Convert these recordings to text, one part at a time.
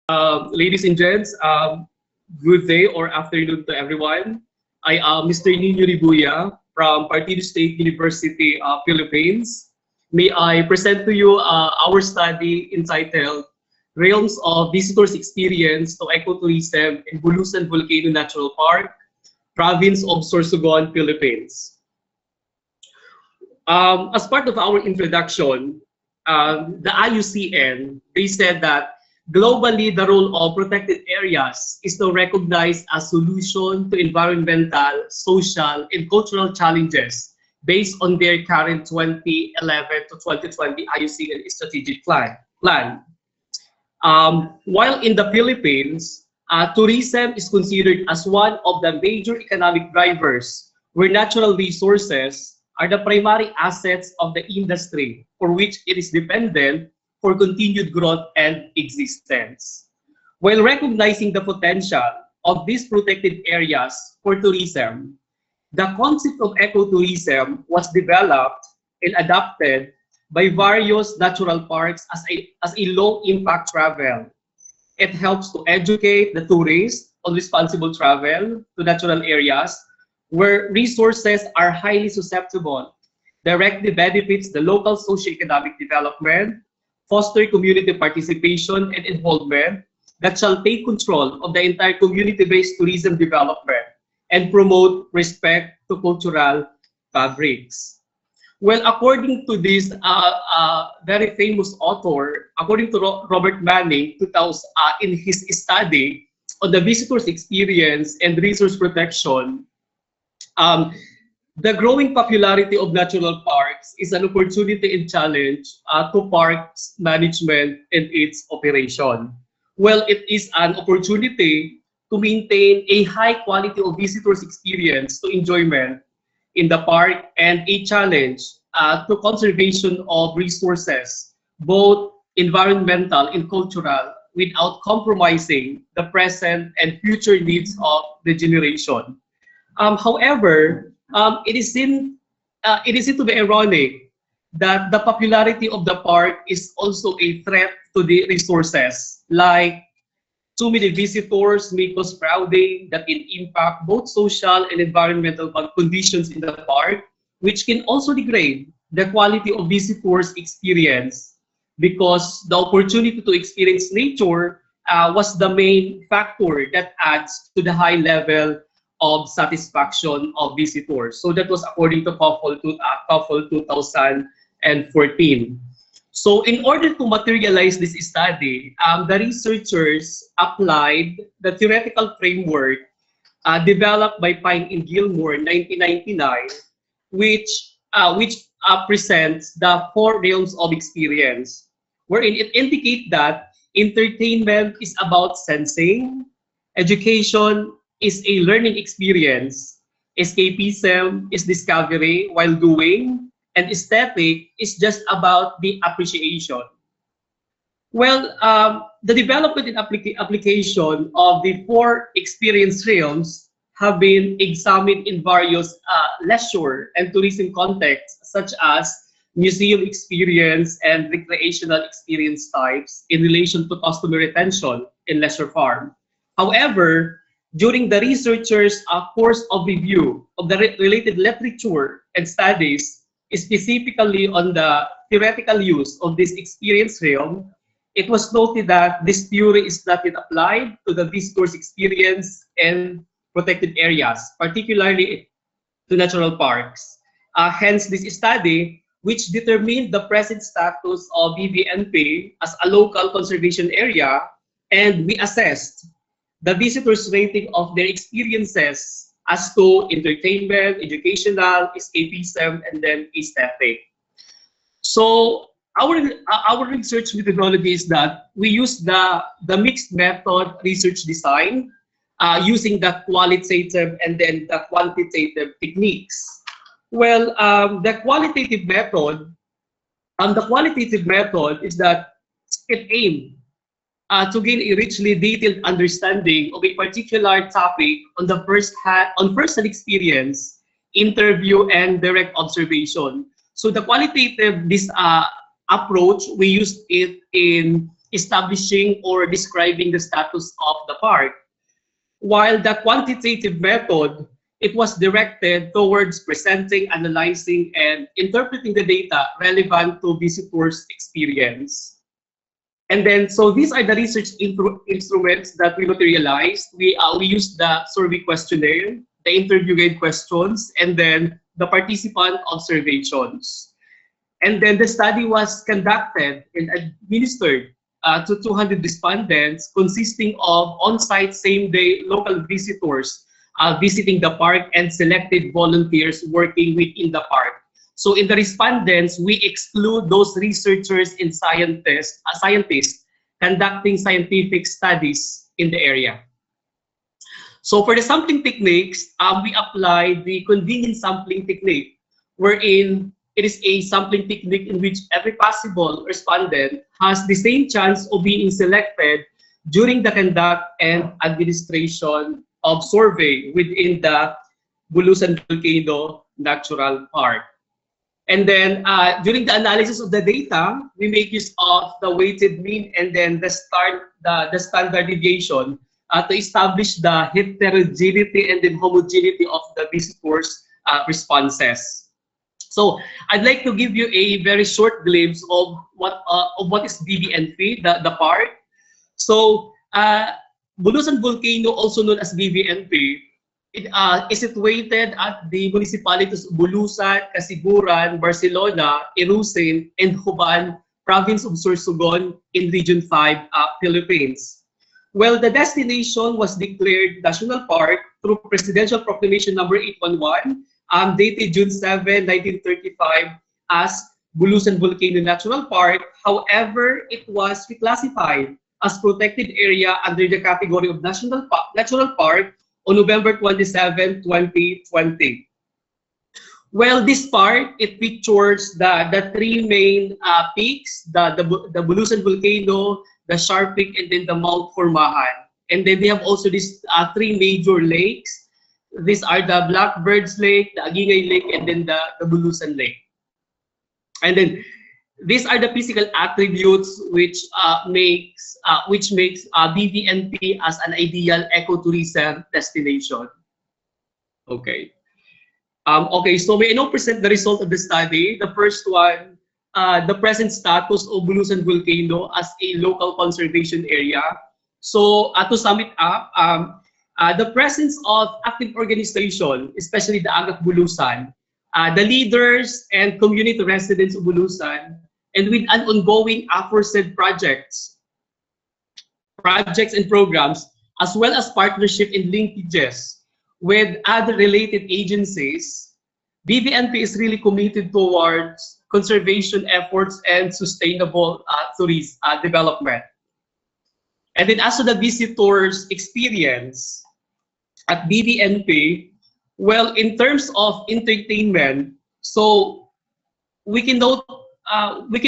Ladies and gents, good day or afternoon to everyone. I am Mr. Nino Ribuya from Partido State University, Philippines. May I present to you our study entitled Realms of Visitors Experience to Ecotourism in Bulusan Volcano Natural Park, Province of Sorsogon, Philippines. As part of our introduction, the IUCN, they said that globally the role of protected areas is to recognize a solution to environmental, social, and cultural challenges based on their current 2011 to 2020 IUCN strategic plan. While in the Philippines, tourism is considered as one of the major economic drivers where natural resources are the primary assets of the industry for which it is dependent for continued growth and existence. While recognizing the potential of these protected areas for tourism, the concept of ecotourism was developed and adopted by various natural parks as a low-impact travel. It helps to educate the tourists on responsible travel to natural areas where resources are highly susceptible, directly benefits the local socio-economic development, foster community participation and involvement that shall take control of the entire community-based tourism development and promote respect to cultural fabrics. Well, according to this very famous author, according to Robert Manning, 2000, in his study on the visitor's experience and resource protection, um, the growing popularity of natural parks is an opportunity and challenge to parks management and its operation. Well, it is an opportunity to maintain a high quality of visitors experience to enjoyment in the park and a challenge to conservation of resources, both environmental and cultural, without compromising the present and future needs of the generation. However, it is seen to be ironic that the popularity of the park is also a threat to the resources, like too many visitors may cause crowding that can impact both social and environmental conditions in the park, which can also degrade the quality of visitors' experience because the opportunity to experience nature was the main factor that adds to the high level of satisfaction of visitors. So that was according to COFOL 2014. So in order to materialize this study, the researchers applied the theoretical framework developed by Pine and Gilmore in 1999, which presents the four realms of experience, wherein it indicates that entertainment is about sensing, education is a learning experience, escapism is discovery while doing, and aesthetic is just about the appreciation. Well, the development and application of the four experience realms have been examined in various leisure and tourism contexts, such as museum experience and recreational experience types in relation to customer retention in leisure farm. However, during the researchers' course of review of the related literature and studies, specifically on the theoretical use of this experience realm, it was noted that this theory is not yet applied to the visitor's experience in protected areas, particularly to natural parks. Hence, this study, which determined the present status of BBNP as a local conservation area, and we assessed the visitors' rating of their experiences as to entertainment, educational, escapism, and then aesthetic. So our research methodology is that we use the mixed method research design using the qualitative and then the quantitative techniques. Well, the qualitative method is that it aimed to gain a richly detailed understanding of a particular topic on the first-hand experience, interview, and direct observation. So the qualitative this approach, we used it in establishing or describing the status of the park. While the quantitative method, it was directed towards presenting, analyzing, and interpreting the data relevant to visitors' experience. And then, so these are the research instruments that we materialized. We used the survey questionnaire, the interview guide questions, and then the participant observations. And then the study was conducted and administered to 200 respondents, consisting of on-site same-day local visitors visiting the park and selected volunteers working within the park. So in the respondents, we exclude those researchers and scientists conducting scientific studies in the area. So for the sampling techniques, we applied the convenient sampling technique, wherein it is a sampling technique in which every possible respondent has the same chance of being selected during the conduct and administration of survey within the Bulusan Volcano Natural Park. And then during the analysis of the data, we make use of the weighted mean and then the standard deviation to establish the heterogeneity and then homogeneity of the visitors' responses. So I'd like to give you a very short glimpse of what is BVNP, the park. So Bulusan Volcano, also known as BVNP, it is situated at the municipalities of Bulusan, Casiguran, Barcelona, Irusin, and Huban, province of Sorsogon in Region 5, Philippines. Well, the destination was declared national park through Presidential Proclamation number 811, dated June 7, 1935, as Bulusan Volcano Natural Park. However, it was reclassified as protected area under the category of Natural Park on November 27, 2020. Well, this park, it features the three main peaks, the Bulusan Volcano, the Sharp Peak, and then the Mount Formahan. And then they have also these three major lakes. These are the Blackbird's Lake, the Agingay Lake, and then the Bulusan Lake. And then these are the physical attributes which makes BVNP as an ideal ecotourism destination. Okay. Okay, so may I now present the result of the study? The first one, the present status of Bulusan Volcano as a local conservation area. So to sum it up, the presence of active organization, especially the Agap Bulusan, the leaders and community residents of Bulusan, and with an ongoing aforesaid projects and programs, as well as partnership and linkages with other related agencies, BVNP is really committed towards conservation efforts and sustainable tourism development. And then as to the visitors' experience at BVNP, well, in terms of entertainment, so we can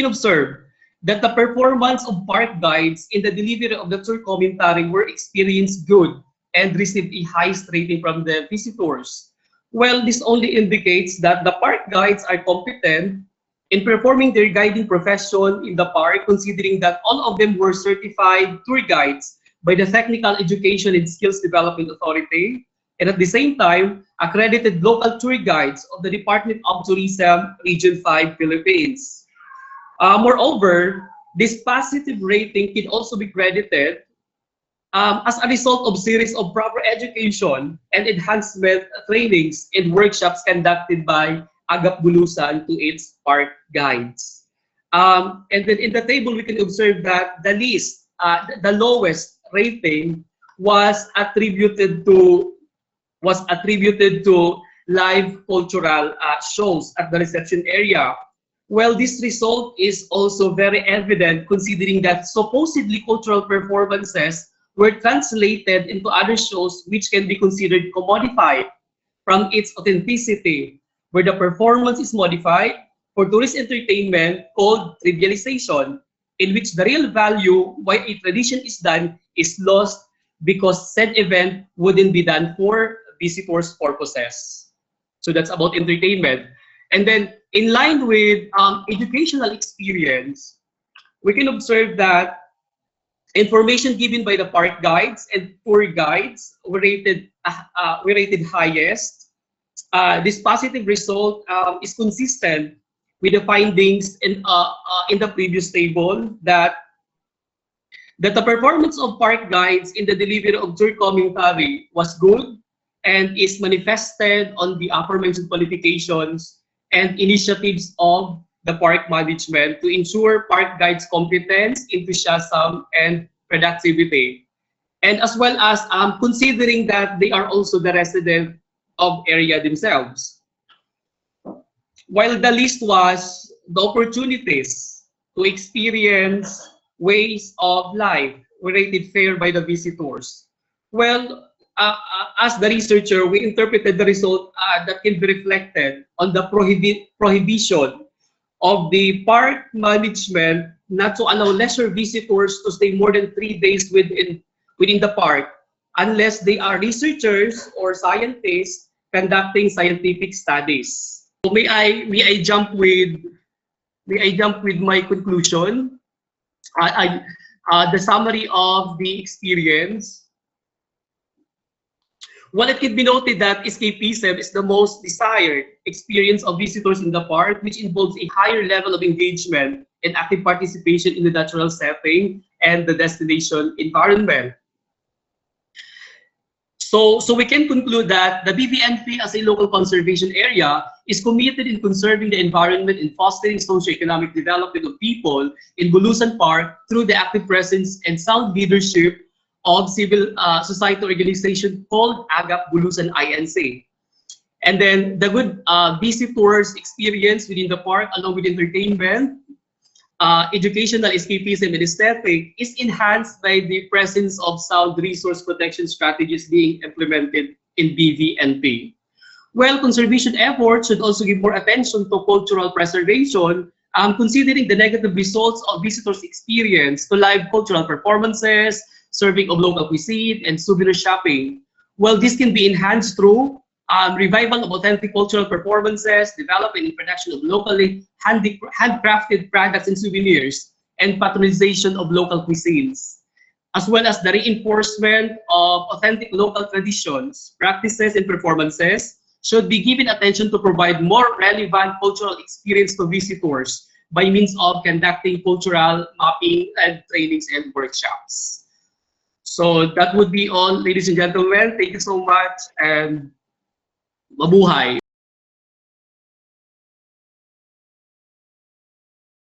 observe that the performance of park guides in the delivery of the tour commentary were experienced good and received a highest rating from the visitors. Well, this only indicates that the park guides are competent in performing their guiding profession in the park, considering that all of them were certified tour guides by the Technical Education and Skills Development Authority, and at the same time, accredited local tour guides of the Department of Tourism, Region 5, Philippines. Moreover, this positive rating can also be credited as a result of series of proper education and enhancement trainings and workshops conducted by Agap Bulusan to its park guides. And then in the table, we can observe that the lowest rating was attributed to live cultural shows at the reception area. Well, this result is also very evident considering that supposedly cultural performances were translated into other shows which can be considered commodified from its authenticity, where the performance is modified for tourist entertainment called trivialization, in which the real value why a tradition is done is lost because said event wouldn't be done for visitors' purposes. So that's about entertainment. And then in line with educational experience, we can observe that Information given by the park guides and tour guides were rated highest. This positive result is consistent with the findings in the previous table that the performance of park guides in the delivery of tour commentary was good and is manifested on the aforementioned qualifications and initiatives of the park management to ensure park guides' competence, enthusiasm, and productivity. And as well as considering that they are also the resident of area themselves. While the list was the opportunities to experience ways of life were rated fair by the visitors. Well, as the researcher, we interpreted the result that can be reflected on the prohibition of the park management not to allow leisure visitors to stay more than 3 days within the park unless they are researchers or scientists conducting scientific studies. So may I jump with my conclusion? The summary of the experience. Well, it can be noted that escapism is the most desired experience of visitors in the park, which involves a higher level of engagement and active participation in the natural setting and the destination environment. So we can conclude that the BBNP as a local conservation area is committed in conserving the environment and fostering socio-economic development of people in Bulusan Park through the active presence and sound leadership of civil society organization called AGAP Bulusan INC. And then the good visitors experience within the park along with entertainment, educational escapism and aesthetic is enhanced by the presence of sound resource protection strategies being implemented in BVNP. Well, conservation efforts should also give more attention to cultural preservation, considering the negative results of visitors' experience to live cultural performances, serving of local cuisine, and souvenir shopping. Well, this can be enhanced through revival of authentic cultural performances, development and production of locally handcrafted products and souvenirs, and patronization of local cuisines, as well as the reinforcement of authentic local traditions, practices, and performances should be given attention to provide more relevant cultural experience to visitors by means of conducting cultural mapping and trainings and workshops. So that would be all, ladies and gentlemen. Thank you so much, and mabuhay!